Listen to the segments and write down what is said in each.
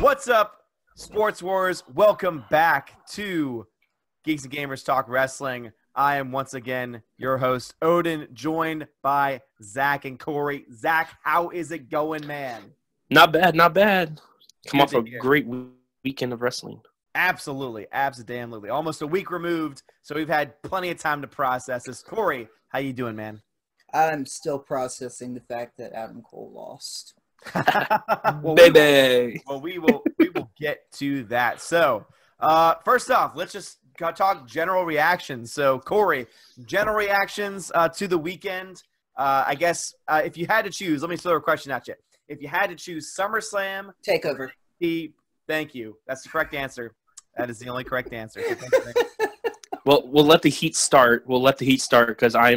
What's up, Sports Wars? Welcome back to Geeks and Gamers Talk Wrestling. I am once again your host, Odin, joined by Zach and Cory. Zach, how is it going, man? Not bad, not bad. Come off a great weekend of wrestling. Absolutely, absolutely. Almost a week removed, so we've had plenty of time to process this. Cory, how you doing, man? I'm still processing the fact that Adam Cole lost. Well, Baby. we will get to that. So, first off, let's just talk general reactions. So, Cory, general reactions to the weekend. I guess if you had to choose, let me throw a question at you. If you had to choose SummerSlam, Takeover. Thank you. That's the correct answer. That is the only correct answer. So Well, we'll let the heat start. We'll let the heat start because I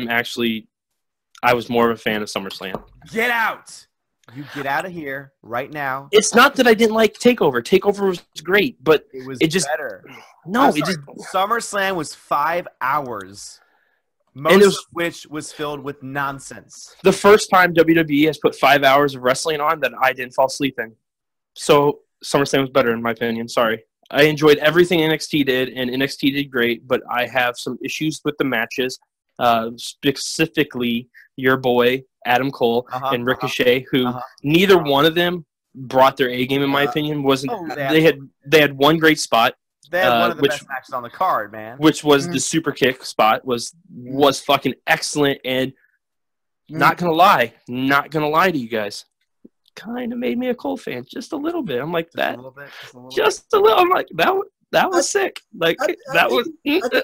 was more of a fan of SummerSlam. Get out! You get out of here right now. It's not that I didn't like Takeover. Takeover was great, but it just better. No, SummerSlam was 5 hours, most of which was filled with nonsense. The first time WWE has put 5 hours of wrestling on that I didn't fall asleep in. So SummerSlam was better in my opinion. Sorry. I enjoyed everything NXT did, and NXT did great, but I have some issues with the matches, specifically your boy Adam Cole and Ricochet, who neither one of them brought their A game in my opinion. They had one great spot. They had one of the best matches on the card, man. Which was the super kick spot was fucking excellent, and not gonna lie to you guys, kind of made me a Cole fan just a little bit. I'm like just a little. I'm like that was sick. Like I think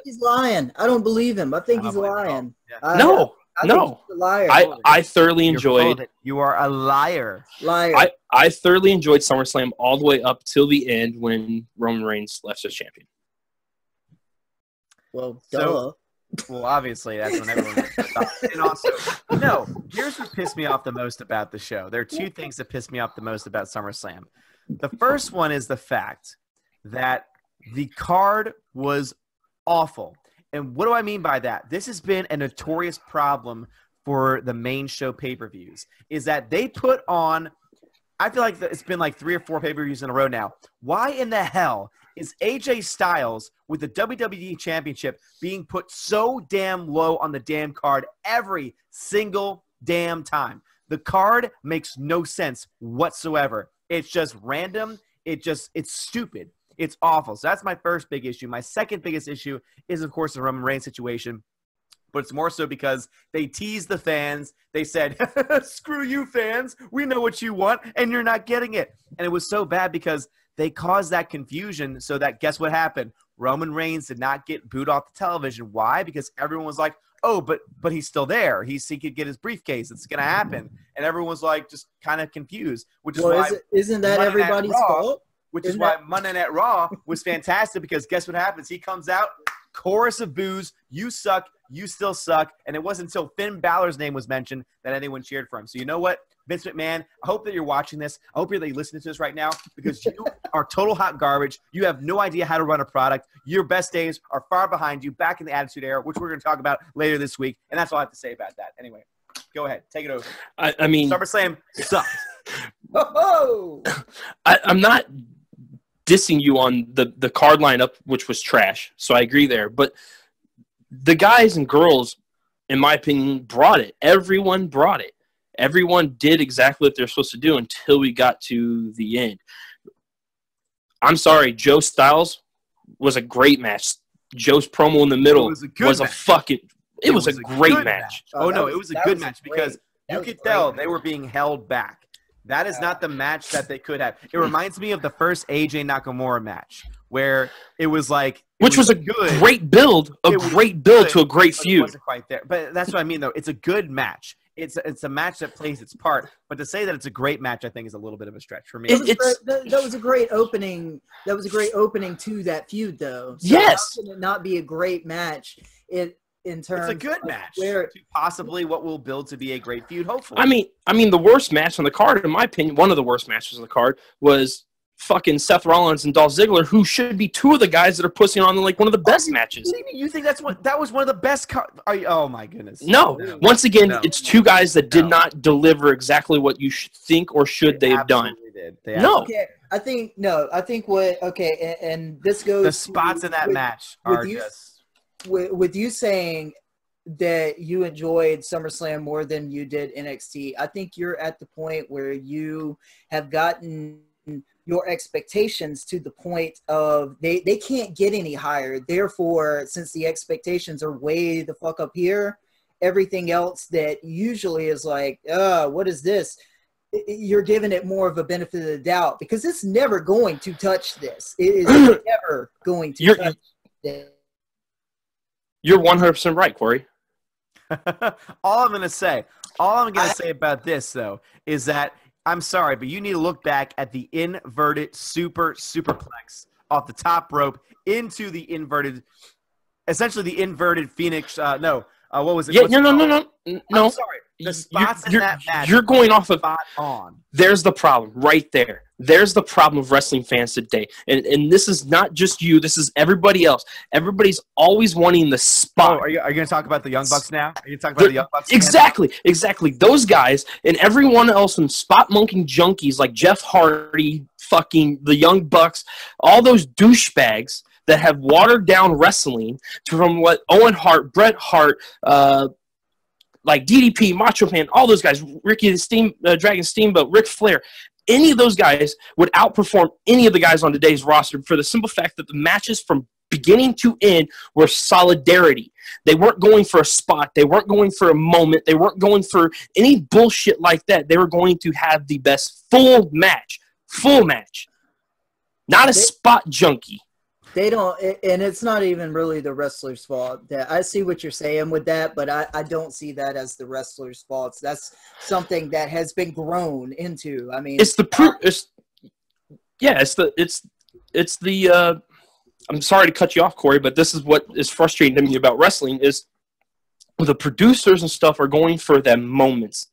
he's lying. I don't believe him. I think he's lying. Yeah. No. I think he's a liar. I thoroughly enjoyed. You are a liar. Liar. I thoroughly enjoyed SummerSlam all the way up till the end when Roman Reigns left as champion. Well, duh. Well, obviously that's when everyone gets stopped. And also, here's what pissed me off the most about the show. There are two things that pissed me off the most about SummerSlam. The first one is the fact that the card was awful. And what do I mean by that? This has been a notorious problem for the main show pay-per-views, is that they put on, I feel like it's been like 3 or 4 pay-per-views in a row now. Why in the hell is AJ Styles with the WWE Championship being put so damn low on the damn card every single damn time? The card makes no sense whatsoever. It's just random. It's stupid. It's awful. So that's my first big issue. My second biggest issue is, of course, the Roman Reigns situation. But it's more so because they teased the fans. They said, screw you fans. We know what you want, and you're not getting it. And it was so bad because they caused that confusion so that guess what happened? Roman Reigns did not get booed off the television. Why? Because everyone was like, oh, but he's still there. He could get his briefcase. It's going to happen. And everyone was like just kind of confused. Which is why isn't that everybody's fault? Which is why Monday Night Raw was fantastic because guess what happens? He comes out, chorus of boos, you suck, you still suck, and it wasn't until Finn Balor's name was mentioned that anyone cheered for him. So you know what, Vince McMahon, I hope that you're watching this. I hope that you're listening to this right now because you are total hot garbage. You have no idea how to run a product. Your best days are far behind you, back in the Attitude Era, which we're going to talk about later this week, and that's all I have to say about that. Anyway, go ahead. Take it over. I mean, SummerSlam sucks. I'm not dissing you on the card lineup, which was trash. So I agree there. But the guys and girls, in my opinion, brought it. Everyone brought it. Everyone did exactly what they're supposed to do until we got to the end. I'm sorry, Joe Styles was a great match. Joe's promo in the middle was a great match. Oh, no, it was a good match because you could tell they were being held back. That is not the match that they could have. It reminds me of the first AJ Nakamura match where it was like – which was a great build, to a great feud. It wasn't quite there. But that's what I mean, though. It's a good match. It's a match that plays its part. But to say that it's a great match, I think, is a little bit of a stretch for me. That was a great opening. That was a great opening to that feud, though. So yes. How can it not be a great match? It's a good match. To possibly what will build to be a great feud, hopefully. I mean, the worst match on the card, in my opinion, one of the worst matches on the card was fucking Seth Rollins and Dolph Ziggler, who should be two of the guys that are pushing on like one of the best matches. You think that was one of the best? Oh my goodness! No. Once again, it's two guys that did No. not deliver exactly what you should think or should they have done. Did. No. Okay, I think what. Okay, and this goes. The spots in that match are just with you saying that you enjoyed SummerSlam more than you did NXT. I think you're at the point where you have gotten your expectations to the point of they can't get any higher. Therefore, since the expectations are way the fuck up here, everything else that usually is like, what is this? You're giving it more of a benefit of the doubt because it's never going to touch this. It is never going to touch this. You're 100% right, Corey. all I'm gonna say about this though is that I'm sorry, but you need to look back at the inverted superplex off the top rope into the essentially the inverted Phoenix. What was it? Yeah, no. I'm sorry. The spots in that match. You're going off of spot on. There's the problem right there. There's the problem of wrestling fans today. And this is not just you. This is everybody else. Everybody's always wanting the spot. Oh, are you going to talk about the Young Bucks now? Are you talking about the Young Bucks? Exactly. Those guys and everyone else in spot monkey junkies like Jeff Hardy, fucking the Young Bucks, all those douchebags that have watered down wrestling from what Owen Hart, Bret Hart, like DDP, Macho Man, all those guys, Ricky the Dragon Steamboat, Ric Flair, any of those guys would outperform any of the guys on today's roster for the simple fact that the matches from beginning to end were solidarity. They weren't going for a spot. They weren't going for a moment. They weren't going for any bullshit like that. They were going to have the best full match. Not a spot junkie. They don't, and it's not even really the wrestler's fault. I see what you're saying with that, but I don't see that as the wrestler's fault. That's something that has been grown into. I mean, it's the proof. It's the. I'm sorry to cut you off, Corey, but this is what is frustrating to me about wrestling is the producers and stuff are going for them moments.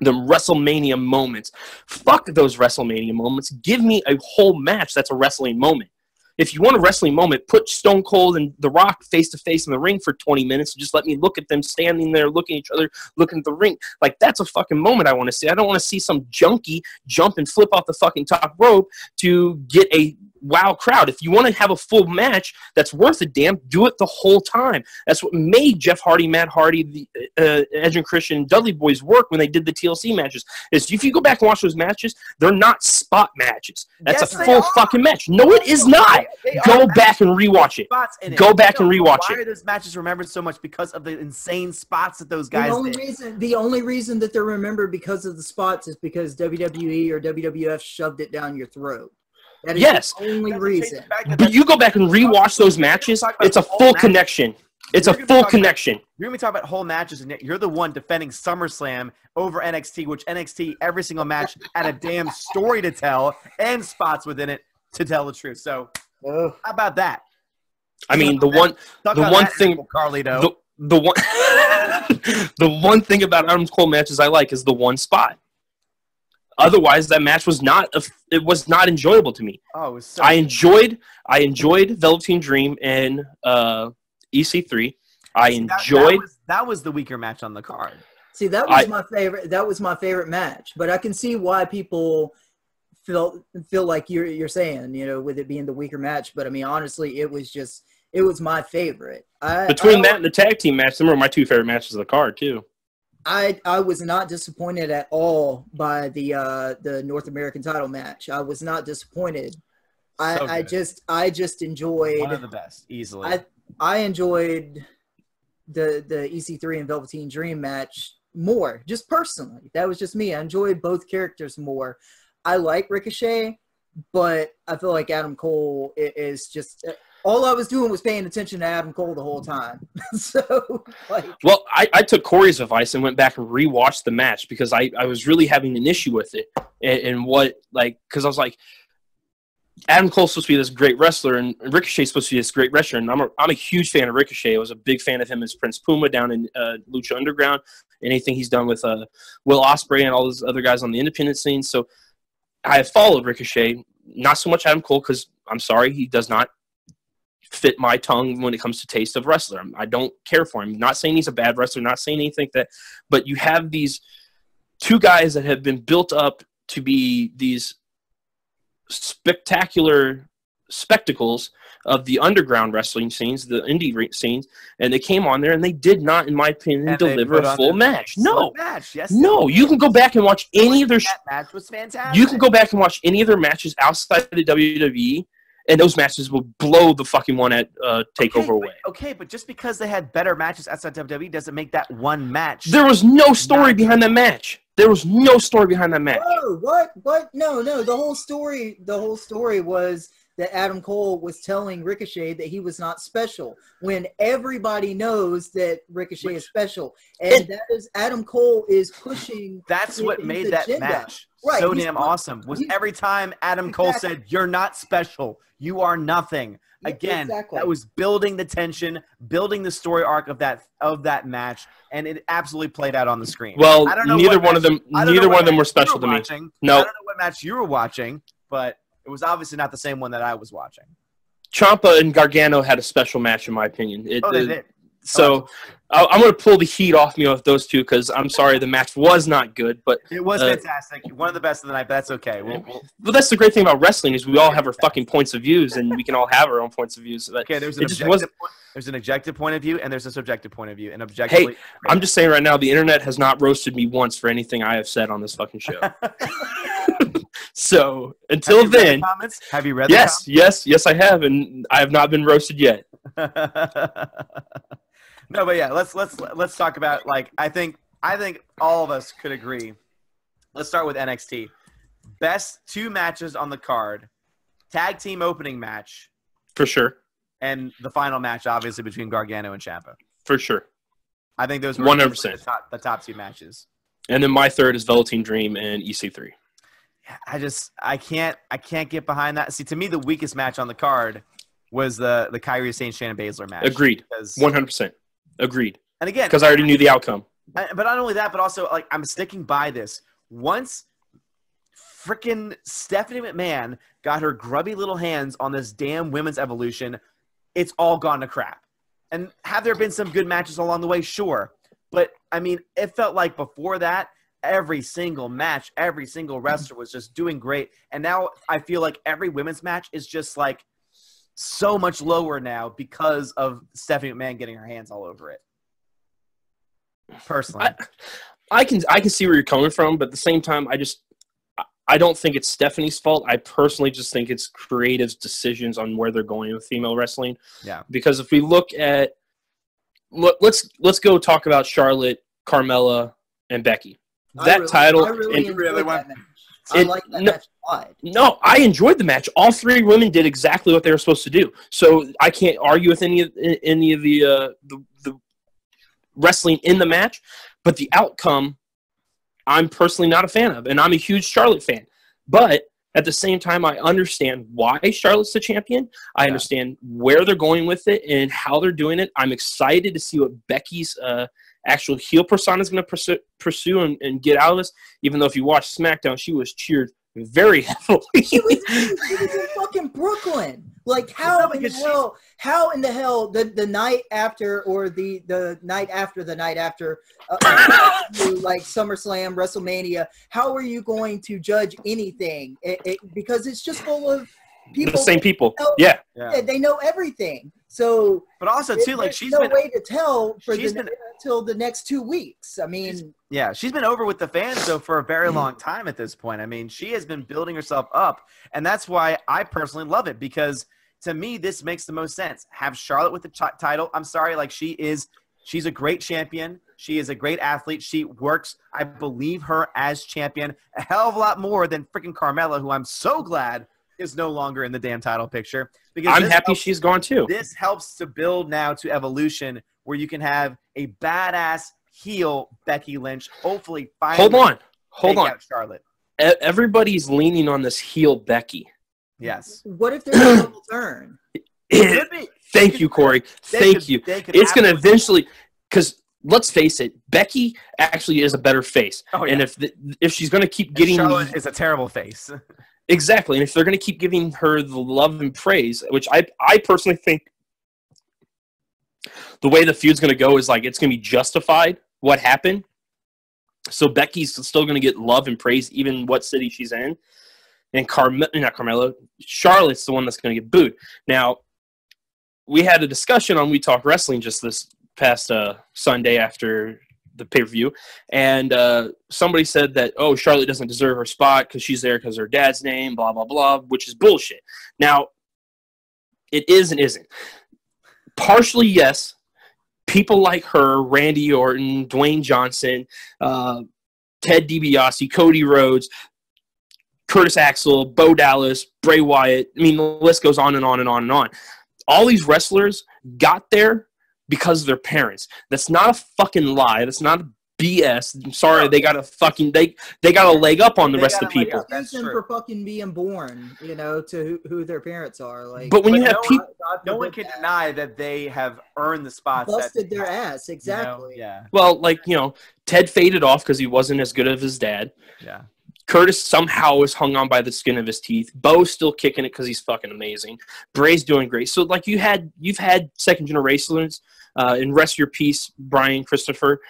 The WrestleMania moments. Fuck those WrestleMania moments. Give me a whole match that's a wrestling moment. If you want a wrestling moment, put Stone Cold and The Rock face-to-face in the ring for 20 minutes and just let me look at them standing there, looking at each other, looking at the ring. Like, that's a fucking moment I want to see. I don't want to see some junkie jump and flip off the fucking top rope to get a wow crowd. If you want to have a full match that's worth a damn, do it the whole time. That's what made Jeff Hardy, Matt Hardy, the Edge and Christian, and Dudley Boys work when they did the TLC matches. Is if you go back and watch those matches, they're not spot matches. That's a full fucking match. No, it is not. Go back and rewatch it. Go back and rewatch it. Why are those matches remembered so much? Because of the insane spots that those guys did. The only reason that they're remembered because of the spots is because WWE or WWF shoved it down your throat. That is the only reason. But you go back and rewatch those matches, it's a full connection. It's a full connection. You're going to be talking about whole matches, and you're the one defending SummerSlam over NXT, which NXT, every single match, had a damn story to tell and spots within it to tell the truth. So, how about that? I mean, the one thing, Carlito. the one thing about Adam Cole matches I like is the one spot. Otherwise, that match was not enjoyable to me. Oh, it was so I enjoyed Velveteen Dream and EC3. That was the weaker match on the card. See, that was my favorite. That was my favorite match. But I can see why people feel like you're saying, with it being the weaker match. But I mean, honestly, it was my favorite. Between that and the tag team match, them were my two favorite matches of the card too. I was not disappointed at all by the North American title match. I was not disappointed. I just enjoyed one of the best easily. I enjoyed the EC3 and Velveteen Dream match more, just personally. That was just me. I enjoyed both characters more. I like Ricochet, but I feel like Adam Cole is just all I was doing was paying attention to Adam Cole the whole time. Well, I took Corey's advice and went back and rewatched the match because I was really having an issue with it. And because I was like, Adam Cole's supposed to be this great wrestler, and Ricochet's supposed to be this great wrestler. And I'm a huge fan of Ricochet. I was a big fan of him as Prince Puma down in Lucha Underground. Anything he's done with Will Ospreay and all those other guys on the independent scene. So I have followed Ricochet not so much Adam Cole, because I'm sorry, he does not fit my tongue when it comes to taste of wrestler. I don't care for him. I'm not saying he's a bad wrestler, not saying anything that, but you have these two guys that have been built up to be these spectacular spectacles of the underground wrestling scenes, the indie scenes, and they came on there and they did not, in my opinion, deliver a full match. No, yes, no. You can go back and watch any of their. That match was fantastic. You can go back and watch any of their matches outside the WWE, and those matches will blow the fucking one at Takeover away. Okay, but just because they had better matches outside WWE doesn't make that one match. There was no story behind that match. There was no story behind that match. Oh, what? No. The whole story was that Adam Cole was telling Ricochet that he was not special, when everybody knows that Ricochet is special, and that is Adam Cole is pushing. That's what made that agenda. match Right, so damn awesome. Was every time Adam Cole said, "You're not special. You are nothing." Again, that was building the tension, building the story arc of that match, and it absolutely played out on the screen. Well, neither one of them were special to me. No, I don't know what match you were watching, but it was obviously not the same one that I was watching. Ciampa and Gargano had a special match, in my opinion. They did. So I'm going to pull the heat off me with those two, because I'm sorry, the match was not good. But it was fantastic. One of the best of the night, but that's okay. Well, that's the great thing about wrestling, is we all have our fucking points of views, and we can all have our own points of views. Okay, there's an objective point of view, and there's a subjective point of view. And objectively, hey, I'm just saying right now, the internet has not roasted me once for anything I have said on this fucking show. So until then, have you read the comments? Yes, I have, and I have not been roasted yet. No, but yeah, let's talk about, like, I think all of us could agree. Let's start with NXT. Best two matches on the card: tag team opening match, for sure, and the final match, obviously, between Gargano and Ciampa. For sure. I think those were 100% the top two matches. And then my third is Velveteen Dream and EC3. I can't get behind that. See, to me, the weakest match on the card was the Kairi Sane Shayna Baszler match. Agreed. 100%. Agreed. And again, because I already knew the outcome. But not only that, but also, like, I'm sticking by this. Once freaking Stephanie McMahon got her grubby little hands on this damn women's evolution, it's all gone to crap. And have there been some good matches along the way? Sure. But, I mean, it felt like before that, every single match, every single wrestler was just doing great. And now I feel like every women's match is just, like, so much lower now because of Stephanie McMahon getting her hands all over it. Personally. I can see where you're coming from, but at the same time, I don't think it's Stephanie's fault. I personally just think it's creative's decisions on where they're going with female wrestling. Yeah. Because if we look at let's go talk about Charlotte, Carmella, and Becky. I really enjoyed that match. I like that match a lot. No, I enjoyed the match. All three women did exactly what they were supposed to do. So I can't argue with any of the wrestling in the match, but the outcome I'm personally not a fan of, and I'm a huge Charlotte fan. But at the same time, I understand why Charlotte's the champion. I understand where they're going with it and how they're doing it. I'm excited to see what Becky's actual heel persona is going to pursue and get out of this. Even though if you watch SmackDown, she was cheered very heavily. She was in fucking Brooklyn. Like, how in the hell the night after, or the night after like SummerSlam, WrestleMania, how are you going to judge anything? Because it's just full of people. The same people. They know everything. So, but also too, like, she's no been way to tell until the next 2 weeks. I mean, she's been over with the fans though for a very long time at this point. I mean, she has been building herself up, and that's why I personally love it, because to me this makes the most sense. Have Charlotte with the title. I'm sorry, like, she's a great champion. She is a great athlete. She works, I believe, her as champion a hell of a lot more than freaking Carmella, who I'm so glad is no longer in the damn title picture. Because I'm happy she's gone too. This helps to build now to Evolution, where you can have a badass heel Becky Lynch. Hopefully, finally hold on. Out Charlotte. Everybody's leaning on this heel Becky. Yes. What if there's a double turn? Thank you, Corey. Thank you. It's going to eventually, because let's face it, Becky actually is a better face. Oh, yeah. And if she's going to keep getting, Charlotte is a terrible face. Exactly. And if they're going to keep giving her the love and praise, which I personally think the way the feud's going to go is like it's going to be justified what happened. So Becky's still going to get love and praise even what city she's in. And not Carmelo, Charlotte's the one that's going to get booed. Now, we had a discussion on We Talk Wrestling just this past Sunday after the pay-per-view, and somebody said that, oh, Charlotte doesn't deserve her spot because she's there because of her dad's name, blah, blah, blah, which is bullshit. Now, it is and isn't. Partially, yes. People like her, Randy Orton, Dwayne Johnson, Ted DiBiase, Cody Rhodes, Curtis Axel, Bo Dallas, Bray Wyatt. I mean, the list goes on and on and on and on. All these wrestlers got there because of their parents. That's not a fucking lie. That's not BS. I'm sorry, they got a fucking they got a leg up on the rest of the people. That's them for fucking being born, you know, to who their parents are. Like, but when you have people, no one can deny that they have earned the spots. Busted their ass, exactly. You know, yeah. Well, like, you know, Ted faded off because he wasn't as good as his dad. Yeah. Curtis somehow was hung on by the skin of his teeth. Bo's still kicking it because he's fucking amazing. Bray's doing great. So, like, you've had second generationers. And rest your peace, Brian Christopher.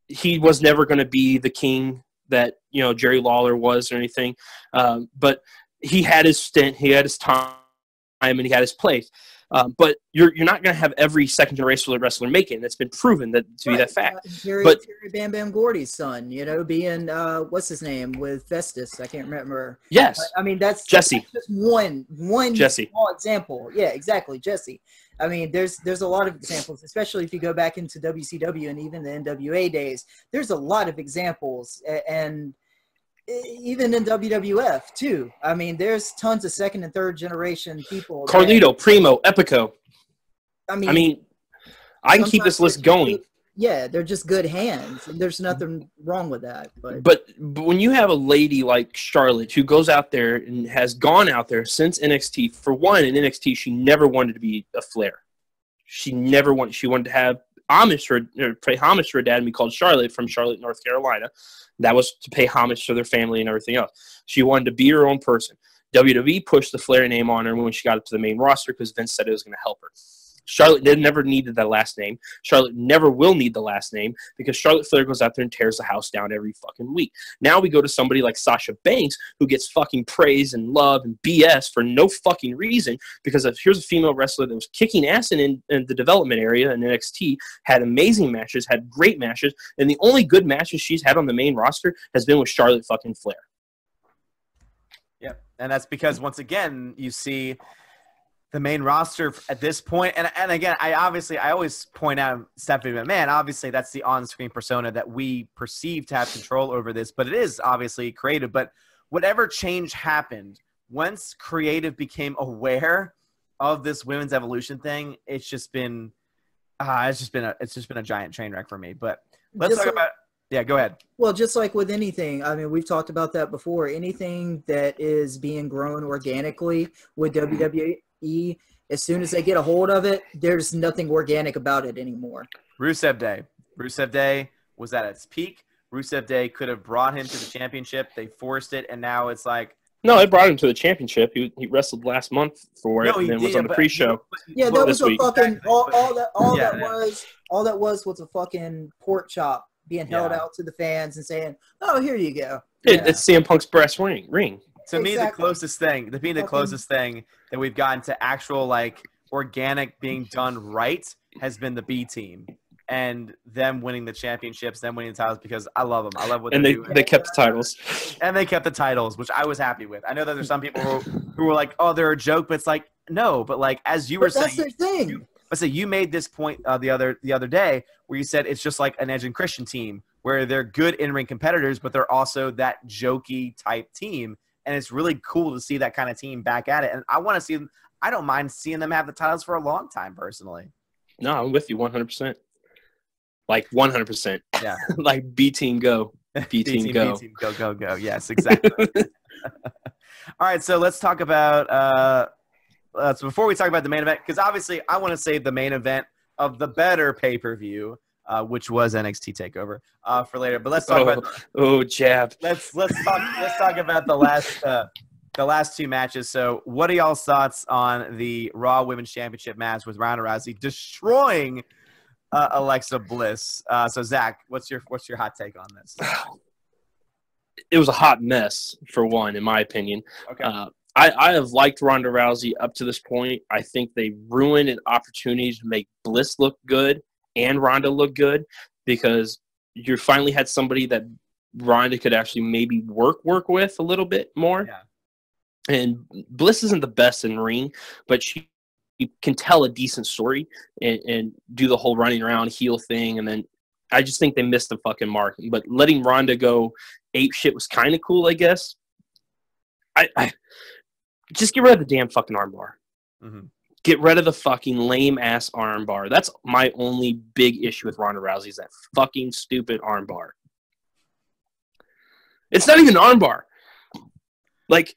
He was never going to be the king that, you know, Jerry Lawler was or anything. But he had his stint, he had his time, and he had his place. But you're not going to have every second generation wrestler make it. And it's been proven to be that fact. Terry Bam Bam Gordy's son, you know, being what's his name with Festus? I can't remember. Yes, I mean that's Jesse. That's just one Jesse. small example. Yeah, exactly, Jesse. I mean, there's a lot of examples, especially if you go back into WCW and even the NWA days. There's a lot of examples, and even in WWF too. I mean, there's tons of second and third generation people. Carlito, Primo, Epico. I mean, I can keep this list going. Yeah, they're just good hands, and there's nothing wrong with that. But when you have a lady like Charlotte who goes out there and has gone out there since NXT, for one, in NXT, she never wanted to be a Flair. She never wanted. She wanted to have homage to her, pay homage to her dad and be called Charlotte from Charlotte, North Carolina. That was to pay homage to their family and everything else. She wanted to be her own person. WWE pushed the Flair name on her when she got up to the main roster because Vince said it was going to help her. Charlotte never needed that last name. Charlotte never will need the last name because Charlotte Flair goes out there and tears the house down every fucking week. Now we go to somebody like Sasha Banks who gets fucking praise and love and BS for no fucking reason because here's a female wrestler that was kicking ass in the development area in NXT, had amazing matches, had great matches, and the only good matches she's had on the main roster has been with Charlotte fucking Flair. Yep, and that's because, once again, you see the main roster at this point, and again, I always point out Stephanie McMahon. Obviously, that's the on-screen persona that we perceive to have control over this, but it is obviously creative. But whatever change happened, once creative became aware of this women's evolution thing, it's just been a giant train wreck for me. But let's talk about. Yeah, go ahead. Well, just like with anything, I mean, we've talked about that before. Anything that is being grown organically with WWE, as soon as they get a hold of it, there's nothing organic about it anymore. Rusev Day was at its peak. Rusev Day could have brought him to the championship. They forced it, and now it's like. No, they brought him to the championship. He wrestled last month for it, and then was on the pre-show. Yeah, that was a fucking all that was a fucking pork chop being held out to the fans and saying, "Oh, here you go." It's CM Punk's brass ring. To me, the closest thing that we've gotten to actual like organic being done right has been the B team and them winning the championships, them winning the titles because I love them. I love what they're doing. They kept the titles. And they kept the titles, which I was happy with. I know that there's some people who were like, "Oh, they're a joke," but it's like, no. But like as you were saying, that's their thing. You made this point the other day where you said it's just like an Edge and Christian team where they're good in-ring competitors, but they're also that jokey type team. And it's really cool to see that kind of team back at it. And I want to see them. I don't mind seeing them have the titles for a long time, personally. No, I'm with you 100%. Like 100%. Yeah. Like B team go. B team go. B team go. Yes, exactly. All right, so let's talk about so before we talk about the main event, because obviously I want to save the main event of the better pay-per-view which was NXT Takeover for later. But let's talk about jab. Let's talk about the last two matches. So, what are y'all's thoughts on the Raw Women's Championship match with Ronda Rousey destroying Alexa Bliss? So, Zach, what's your hot take on this? It was a hot mess, for one, in my opinion. Okay. I have liked Ronda Rousey up to this point. I think they ruined an opportunity to make Bliss look good and Ronda look good, because you finally had somebody that Ronda could actually maybe work with a little bit more. Yeah. And Bliss isn't the best in ring, but she can tell a decent story and do the whole running around heel thing. And then I just think they missed the fucking mark. But letting Ronda go ape shit was kind of cool, I guess. I just get rid of the damn fucking armbar. Mm-hmm. Get rid of the fucking lame-ass armbar. That's my only big issue with Ronda Rousey, is that fucking stupid armbar. It's not even an armbar. Like,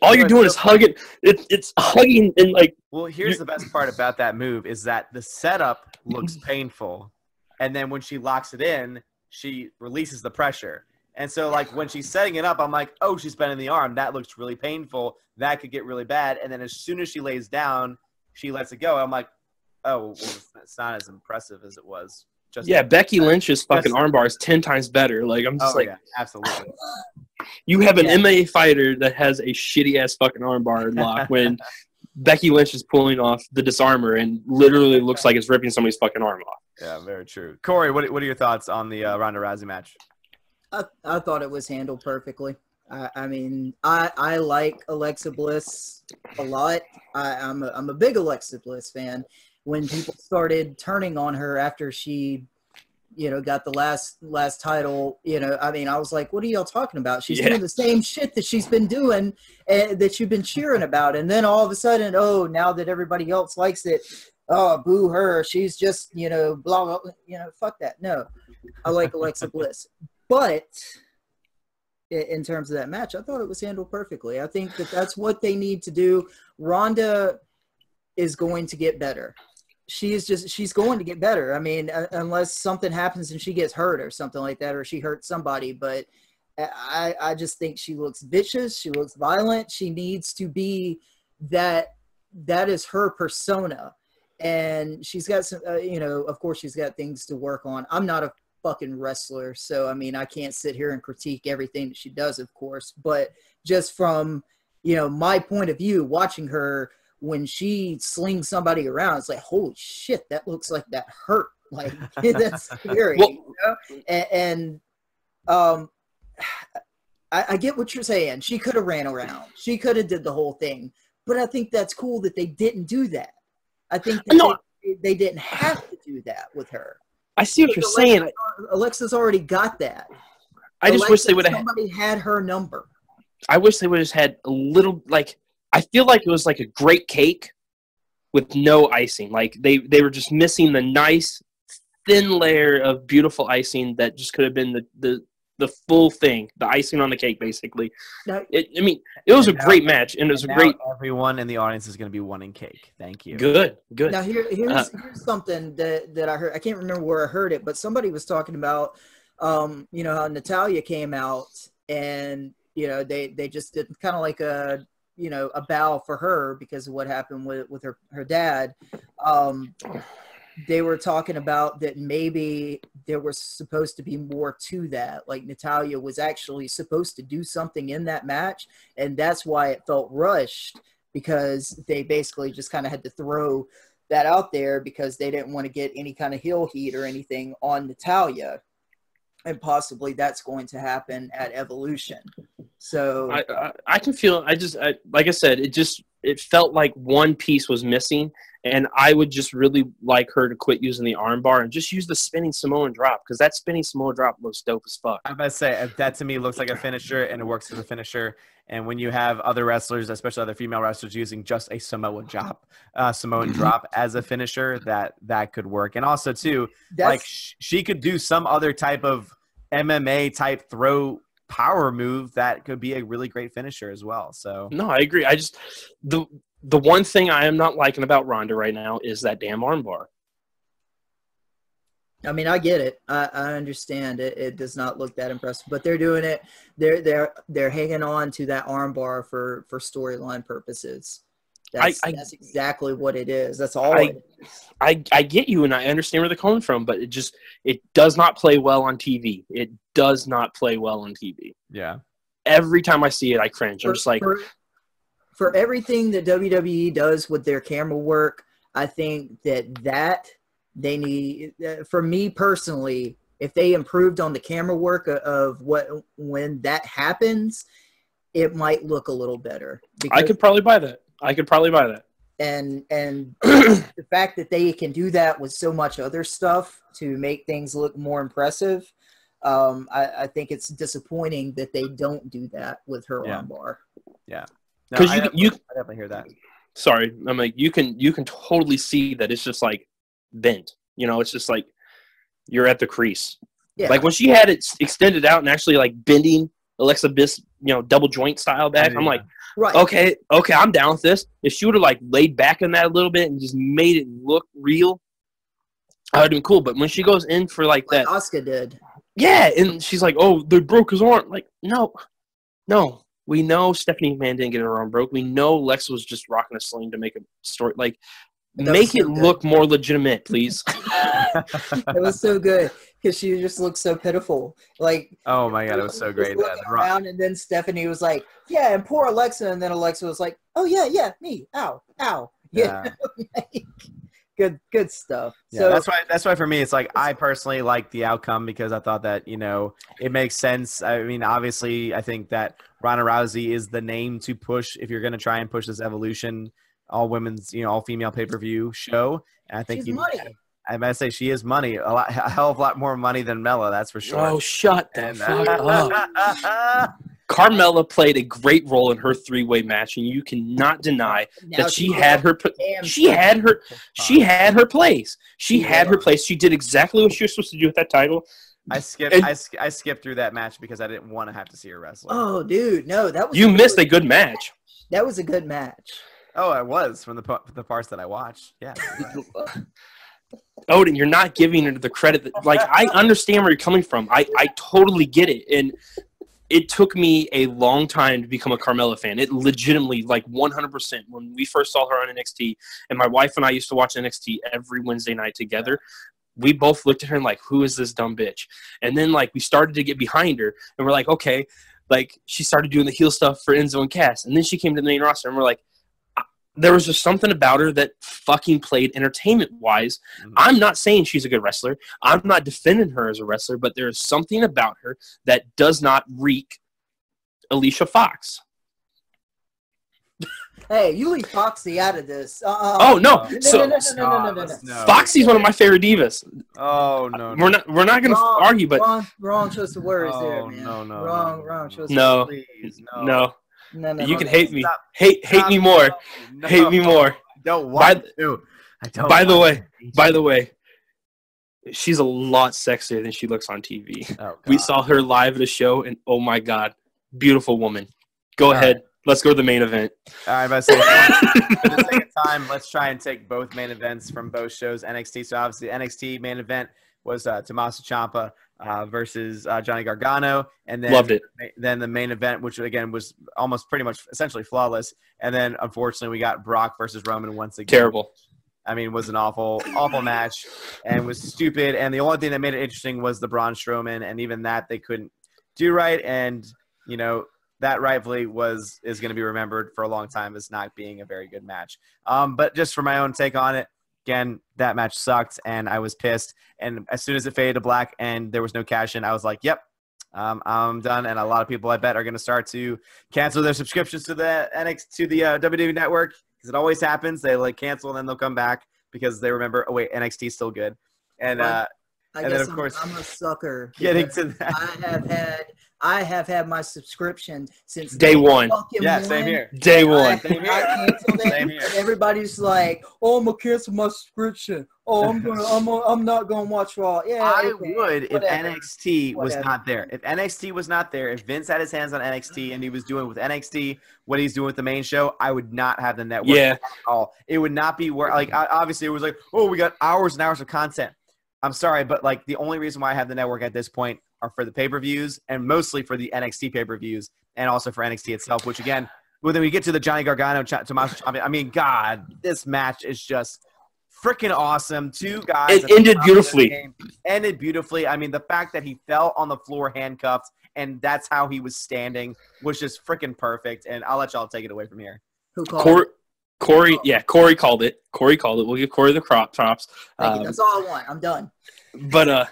all you're doing is hugging. It's hugging and, like... Well, here's the best part about that move is that the setup looks painful, and then when she locks it in, she releases the pressure. And so, like, when she's setting it up, I'm like, oh, she's bending the arm. That looks really painful. That could get really bad. And then as soon as she lays down, she lets it go. I'm like, oh, well, it's not as impressive as it was. Becky Lynch's fucking armbar is 10 times better. Like, I'm just yeah, absolutely. You have an MMA fighter that has a shitty-ass fucking armbar lock when Becky Lynch is pulling off the disarmer and literally looks like it's ripping somebody's fucking arm off. Yeah, very true. Corey, what are your thoughts on the Ronda Rousey match? I thought it was handled perfectly. I mean, I like Alexa Bliss a lot. I'm a big Alexa Bliss fan. When people started turning on her after she, got the last title, I mean, I was like, what are y'all talking about? She's doing the same shit that she's been doing, that you've been cheering about. And then all of a sudden, now that everybody else likes it, boo her. She's just, blah, blah, fuck that. No, I like Alexa Bliss. But in terms of that match, I thought it was handled perfectly. I think that's what they need to do. Ronda is going to get better. She's going to get better. I mean, unless something happens and she gets hurt or something like that, or she hurts somebody. But I just think she looks vicious. She looks violent. She needs to be that. That is her persona. And she's got some, of course she's got things to work on. I'm not a fucking wrestler, so I mean, I can't sit here and critique everything that she does, of course, but just from my point of view, watching her, when she slings somebody around, it's like, holy shit, that looks like that hurt. Like, that's scary. And I get what you're saying. She could have ran around, she could have did the whole thing, but I think that's cool that they didn't do that. I think that they didn't have to do that with her. I see what you're saying. Alexa's already got that. I just wish they would have. Somebody had her number. I wish they would have had a little, like, I feel like it was like a great cake with no icing. Like, they were just missing the nice, thin layer of beautiful icing that just could have been the full thing, the icing on the cake, basically. Now, it was a great match, and it was a great. Everyone in the audience is going to be wanting cake. Thank you. Good. Now here's something that I heard. I can't remember where I heard it, but somebody was talking about, how Natalya came out, and they just did kind of like a bow for her because of what happened with her dad. They were talking about that maybe there was supposed to be more to that. Like, Natalya was actually supposed to do something in that match, and that's why it felt rushed, because they basically just kind of had to throw that out there because they didn't want to get any kind of heel heat or anything on Natalya. And possibly that's going to happen at Evolution. So I can feel, like I said, it felt like one piece was missing, and I would just really like her to quit using the armbar and just use the spinning Samoan drop, because that spinning Samoan drop looks dope as fuck. I'm about to say, that to me looks like a finisher, and it works as a finisher. And when you have other wrestlers, especially other female wrestlers, using just a Samoan drop as a finisher, that could work. And also, too, like, she could do some other type of MMA type throw power move that could be a really great finisher as well. So no, I agree. I just the one thing I am not liking about Ronda right now is that damn armbar. I mean, I get it. I understand it. It does not look that impressive, but they're doing it. They're hanging on to that armbar for storyline purposes. That's exactly what it is. That's all it is. I get you, and I understand where they're coming from, but it does not play well on TV. It does not play well on TV. Yeah. Every time I see it, I cringe. I'm just like, for everything that WWE does with their camera work, I think that they need, for me personally, if they improved on the camera work of when that happens, it might look a little better. I could probably buy that. And the fact that they can do that with so much other stuff to make things look more impressive, I think it's disappointing that they don't do that with her armbar. Yeah, because I definitely hear that. Sorry, I'm like, you can totally see that it's just like bent. You know, it's just like you're at the crease. Yeah. Like when she had it extended out and actually like bending Alexa Bliss, double joint style back. I'm like, right. Okay, I'm down with this. If she would have like laid back in that a little bit and just made it look real, that would have been cool. But when she goes in for like that, Asuka did. Yeah, and she's like, "Oh, they broke his arm." Like, no. We know Stephanie McMahon didn't get her arm broke. We know Lex was just rocking a sling to make a story. Like, make it look more legitimate, please. It was so good because she just looked so pitiful. Like, oh my god, it was so great. Around, and then Stephanie was like, "Yeah," and poor Alexa, and then Alexa was like, "Oh yeah, me, ow, yeah." Good stuff. Yeah, so that's why for me it's like I personally like the outcome because I thought that it makes sense. I mean, obviously, I think that Ronda Rousey is the name to push if you're going to try and push this Evolution all women's all female pay-per-view show. And I think I might say she is money, a hell of a lot more money than Mella, that's for sure. Oh, shut the fuck up. Carmella played a great role in her three-way match, and you cannot deny that she had her place. She had her place. She did exactly what she was supposed to do with that title. I skipped through that match because I didn't want to have to see her wrestle. Oh, dude, no, that was missed a good match. That was a good match. Oh, I was from the parts that I watched. Yeah. Odin, you're not giving her the credit I understand where you're coming from. I totally get it, and it took me a long time to become a Carmella fan. It legitimately, 100%, when we first saw her on NXT, and my wife and I used to watch NXT every Wednesday night together, we both looked at her and who is this dumb bitch? And then, we started to get behind her, and we're like, okay. She started doing the heel stuff for Enzo and Cass, and then she came to the main roster, and we're like, there was just something about her that fucking played entertainment-wise. Mm-hmm. I'm not saying she's a good wrestler. I'm not defending her as a wrestler, but there is something about her that does not reek Alicia Fox. Hey, you leave Foxy out of this. Oh no! No. Foxy's one of my favorite divas. Oh no! We're not going to argue, but wrong choice of words there, man. No. Wrong choice. No. No. You can hate me. Hate me more. Hate me more. Don't want to. I don't. By the way, she's a lot sexier than she looks on TV. Oh, we saw her live at a show, and oh my god, beautiful woman. Go ahead. Let's go to the main event. All right, but for the sake of time, let's try and take both main events from both shows. NXT. So obviously, NXT main event was Tommaso Ciampa versus Johnny Gargano, and then loved it. Then the main event, which again was almost pretty much essentially flawless, and then unfortunately we got Brock versus Roman once again. Terrible. I mean, it was an awful match, and was stupid. And the only thing that made it interesting was the Braun Strowman, and even that they couldn't do right. And that rightfully is going to be remembered for a long time as not being a very good match. But just for my own take on it, again, that match sucked, and I was pissed. And as soon as it faded to black and there was no cash in, I was like, yep, I'm done. And a lot of people, I bet, are going to start to cancel their subscriptions to the WWE Network, because it always happens. They cancel and then they'll come back because they remember, oh wait, NXT is still good. And and then of course I'm a sucker. Getting to that, I have had my subscription since day one. Yeah, same here. Day one. Same here. And everybody's like, "Oh, I'm gonna cancel my subscription. Oh, I'm not gonna watch Raw." Yeah, I would if NXT was not there. If NXT was not there, if Vince had his hands on NXT and he was doing with NXT what he's doing with the main show, I would not have the network at all. It would not be where obviously it was oh, we got hours and hours of content. I'm sorry, but like the only reason why I have the network at this point are for the pay-per-views and mostly for the NXT pay-per-views and also for NXT itself, which again, when we get to the Johnny Gargano, Tommaso, I mean, God, this match is just freaking awesome. Two guys. It ended beautifully. Ended beautifully. I mean, the fact that he fell on the floor handcuffed and that's how he was standing was just freaking perfect. And I'll let y'all take it away from here. Who called it? Cory, yeah, Cory called it. Cory called it. We'll give Cory the crop tops. Thank you. That's all I want. I'm done. But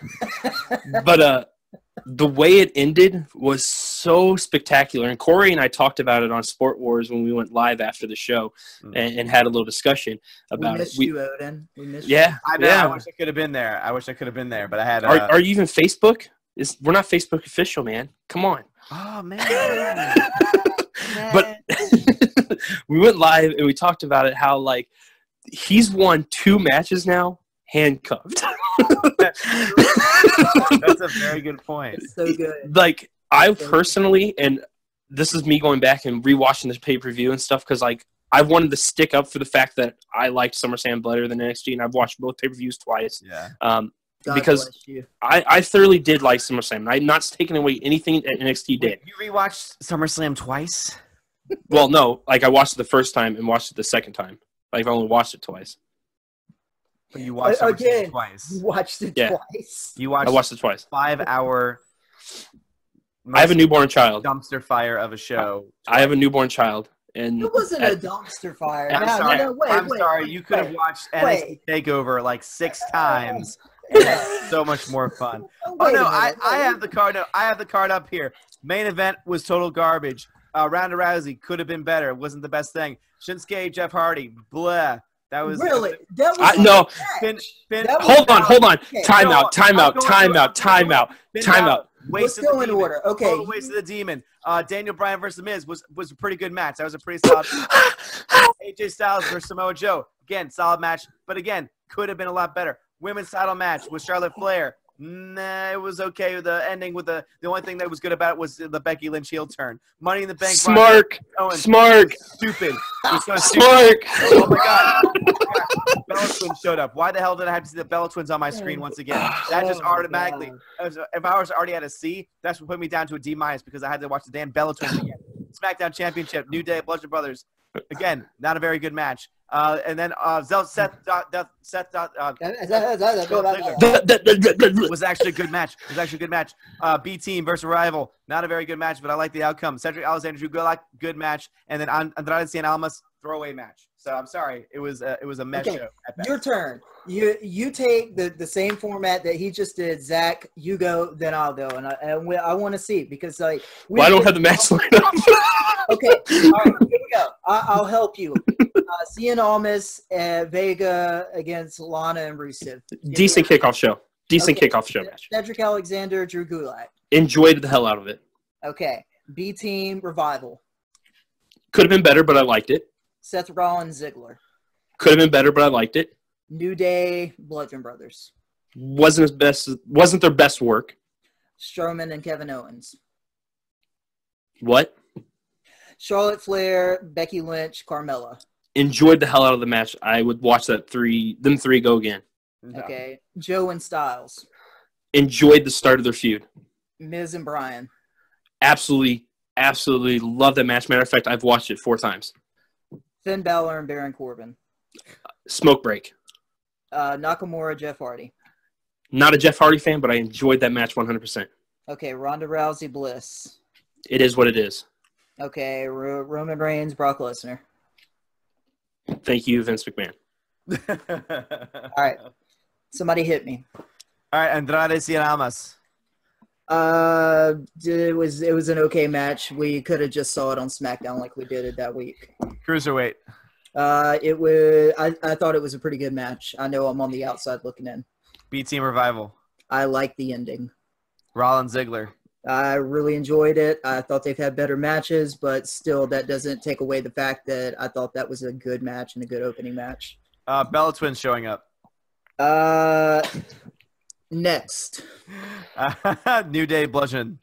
the way it ended was so spectacular. And Cory and I talked about it on Sport Wars when we went live after the show and had a little discussion about we missed it. You, Odin. We missed you. I know. I wish I could have been there. But I had. Are you even Facebook? We're not Facebook official, man. Come on. Oh man. But we went live and we talked about it. How like he's won 2 matches now handcuffed. That's a very good point. So good. Like I personally, and this is me going back and rewatching this pay-per-view and stuff, because like I wanted to stick up for the fact that I liked SummerSlam better than NXT, and I've watched both pay-per-views twice. Yeah. Because I thoroughly did like SummerSlam. I'm not taking away anything that NXT did. You rewatched SummerSlam twice? Well, no. Like I watched it the first time and watched it the second time. Like I only watched it twice. But you watched it twice. You watched it twice. I watched it twice. 5-hour. I have a newborn child. Dumpster fire of a show. I have a newborn child. And it wasn't a dumpster fire. I'm sorry. You could have watched NXT Takeover like 6 times. It's so much more fun. I have the card. No, I have the card up here. Main event was total garbage. Ronda Rousey could have been better. It wasn't the best thing. Shinsuke, Jeff Hardy, blah. That was really. That was no. Hold on. Okay. Timeout. Let's go in order. Okay. Total waste of the demon. Daniel Bryan versus The Miz was a pretty good match. That was a pretty solid. AJ Styles versus Samoa Joe. Again, solid match, but again, could have been a lot better. Women's title match with Charlotte Flair. Nah, it was okay. The ending with the only thing that was good about it was the Becky Lynch heel turn. Money in the Bank. Smart. Stupid. So Smart. Oh my God. Bella Twins showed up. Why the hell did I have to see the Bella Twins on my screen once again? That just automatically. If I was already at a C, that's what put me down to a D- because I had to watch the damn Bella Twins again. SmackDown Championship, New Day, Bludgeon Brothers. Again, not a very good match. And then Seth was actually a good match. B Team versus Rival, not a very good match, but I like the outcome. Cedric Alexander Drew Gulak, good match, and then Andrade Cien Almas, throwaway match. So I'm sorry, it was a mess show. Your turn. You take the same format that he just did. Zach, you go, then I'll go, and I want to see because like I don't have the match lined up. Okay, all right, here we go. I'll help you. Cien Almas, Vega against Lana and Rusev. Decent kickoff show. Kickoff show match. Cedric Alexander, Drew Gulak. Enjoyed the hell out of it. Okay. B Team Revival. Could have been better, but I liked it. Seth Rollins, Ziggler. Could have been better, but I liked it. New Day, Bludgeon Brothers. Wasn't their best work. Strowman and Kevin Owens. What? Charlotte Flair, Becky Lynch, Carmella. Enjoyed the hell out of the match. I would watch them three go again. Okay. Joe and Styles. Enjoyed the start of their feud. Miz and Bryan. Absolutely love that match. Matter of fact, I've watched it 4 times. Finn Balor and Baron Corbin. Smoke break. Nakamura, Jeff Hardy. Not a Jeff Hardy fan, but I enjoyed that match 100%. Okay, Ronda Rousey, Bliss. It is what it is. Okay, Roman Reigns, Brock Lesnar. Thank you, Vince McMahon. All right. Somebody hit me. All right, Andrade Cien Almas. It was an okay match. We could have just saw it on SmackDown like we did it that week. Cruiserweight. It was. I thought it was a pretty good match. I know I'm on the outside looking in. B Team Revival. I like the ending. Rollins Ziggler. I really enjoyed it. I thought they've had better matches, but still, that doesn't take away the fact that I thought that was a good match and a good opening match. Bella Twins showing up. Next. New Day Bludgeon.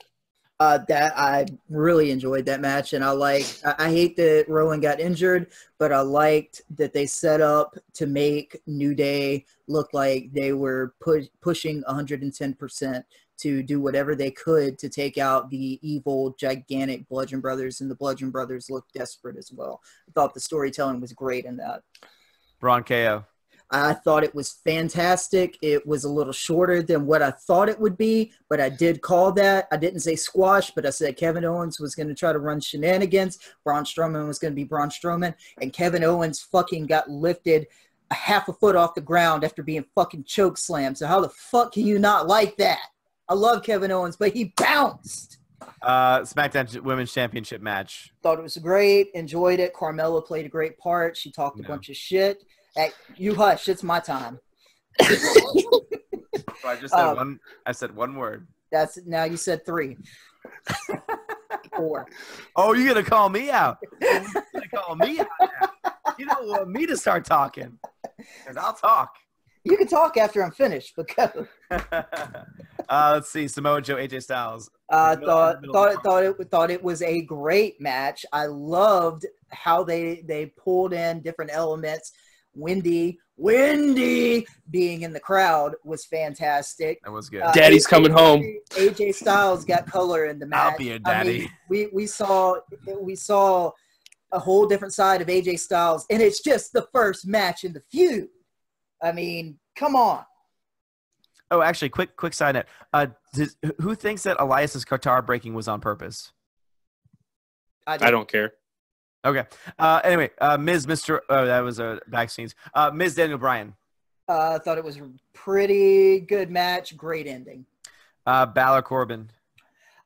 That I really enjoyed that match, and I hate that Rowan got injured, but I liked that they set up to make New Day look like they were pushing 110% to do whatever they could to take out the evil, gigantic Bludgeon Brothers, and the Bludgeon Brothers looked desperate as well. I thought the storytelling was great in that. Braun KO. I thought it was fantastic. It was a little shorter than what I thought it would be, but I did call that. I didn't say squash, but I said Kevin Owens was going to try to run shenanigans. Braun Strowman was going to be Braun Strowman, and Kevin Owens fucking got lifted a half a foot off the ground after being fucking choke slammed. So how the fuck can you not like that? I love Kevin Owens, but he bounced. SmackDown Women's Championship match. Thought it was great. Enjoyed it. Carmella played a great part. She talked a bunch of shit. Hey, you hush. It's my time. So I just said one. I said one word. That's now. You said 3. 4. Oh, you're gonna call me out. You're gonna call me out now. You don't want me to start talking, because I'll talk. You can talk after I'm finished, but go. Let's see. Samoa Joe, AJ Styles. Thought it was a great match. I loved how they pulled in different elements. Wendy being in the crowd was fantastic. That was good. Daddy's coming home. AJ Styles got color in the match. I'll be a daddy. I mean, we saw a whole different side of AJ Styles, and it's just the first match in the feud. I mean, come on. Oh, actually, quick side note. Who thinks that Elias's Qatar breaking was on purpose? I don't care. Okay. Anyway, Ms. Mr. Oh, that was a back scenes. Ms. Daniel Bryan. I thought it was a pretty good match. Great ending. Balor Corbin.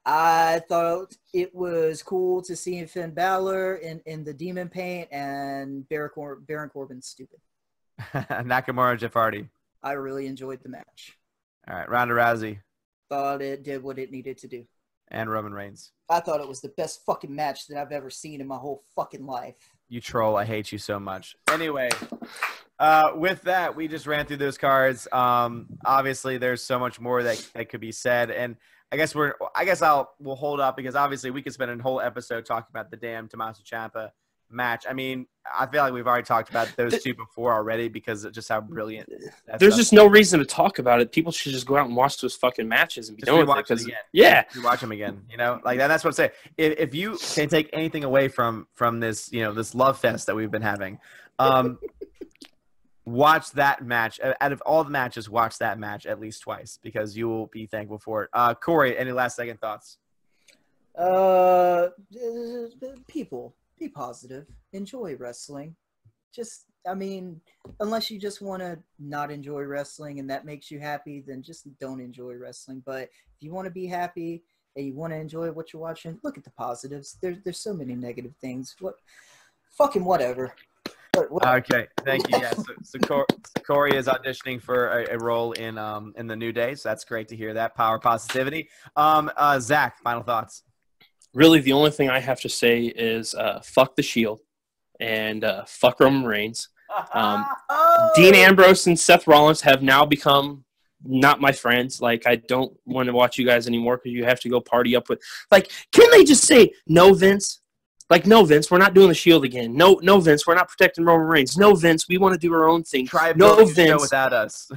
I thought it was cool to see Finn Balor in the demon paint, and Baron Corbin's stupid. Nakamura, Jeff Hardy. I really enjoyed the match. All right, Ronda Rousey. Thought it did what it needed to do. And Roman Reigns. I thought it was the best fucking match that I've ever seen in my whole fucking life. You troll. I hate you so much. Anyway, with that, we just ran through those cards. Obviously, there's so much more that could be said. And I guess we'll hold up because obviously we could spend a whole episode talking about the damn Tommaso Ciampa match. I mean, I feel like we've already talked about those two before already because of just how brilliant. There's just no reason to talk about it. People should just go out and watch those fucking matches and be done with it. Again. Yeah, you watch them again. You know, like that's what I'm saying. If you can take anything away from this, this love fest that we've been having, watch that match. Out of all the matches, watch that match at least twice because you will be thankful for it. Cory, any last second thoughts? People. Be positive. Enjoy wrestling. Unless you just want to not enjoy wrestling and that makes you happy, then just don't enjoy wrestling. But if you want to be happy and you want to enjoy what you're watching, look at the positives. There's so many negative things. Whatever. Okay, thank you. Yeah, so Cory is auditioning for a role in the New Day, so that's great to hear that. Power positivity. Zach, final thoughts. Really, the only thing I have to say is fuck the Shield and fuck Roman Reigns. Dean Ambrose and Seth Rollins have now become not my friends. Like, I don't want to watch you guys anymore because you have to go party up with. Like, can they just say, no, Vince? Like, no, Vince, we're not doing the Shield again. No, Vince, we're not protecting Roman Reigns. No, Vince, we want to do our own thing. Try no, Vince, show without us.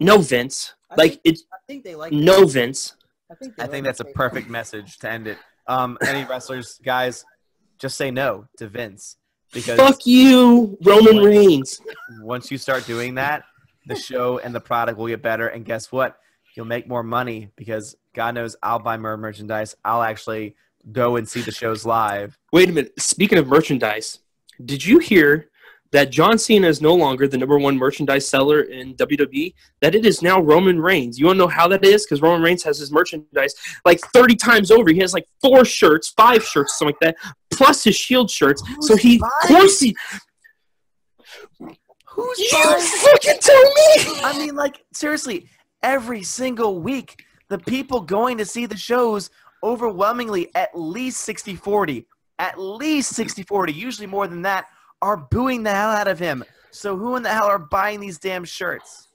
No, Vince. I think they like. No, Vince. I think that's a perfect message to end it. Any wrestlers, guys, just say no to Vince. Because fuck you, Roman Reigns. Once you start doing that, the show and the product will get better. And guess what? You'll make more money because God knows I'll buy more merchandise. I'll actually go and see the shows live. Wait a minute. Speaking of merchandise, did you hear that John Cena is no longer the #1 merchandise seller in WWE, that it is now Roman Reigns? You want to know how that is? Because Roman Reigns has his merchandise like 30 times over. He has like 4 shirts, 5 shirts, something like that, plus his Shield shirts. Who's you fucking tell me? I mean, like, seriously, every single week, the people going to see the shows overwhelmingly at least 60-40. At least 60-40, usually more than that, are booing the hell out of him. So who in the hell are buying these damn shirts?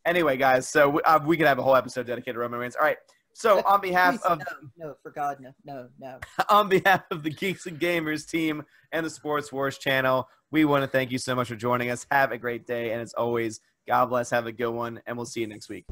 Anyway, guys, so we could have a whole episode dedicated to Roman Reigns. All right, So on behalf of no, for God, no. on behalf of the Geeks and Gamers team and the Sports Wars channel, we want to thank you so much for joining us. Have a great day, and as always, God bless. Have a good one, and we'll see you next week.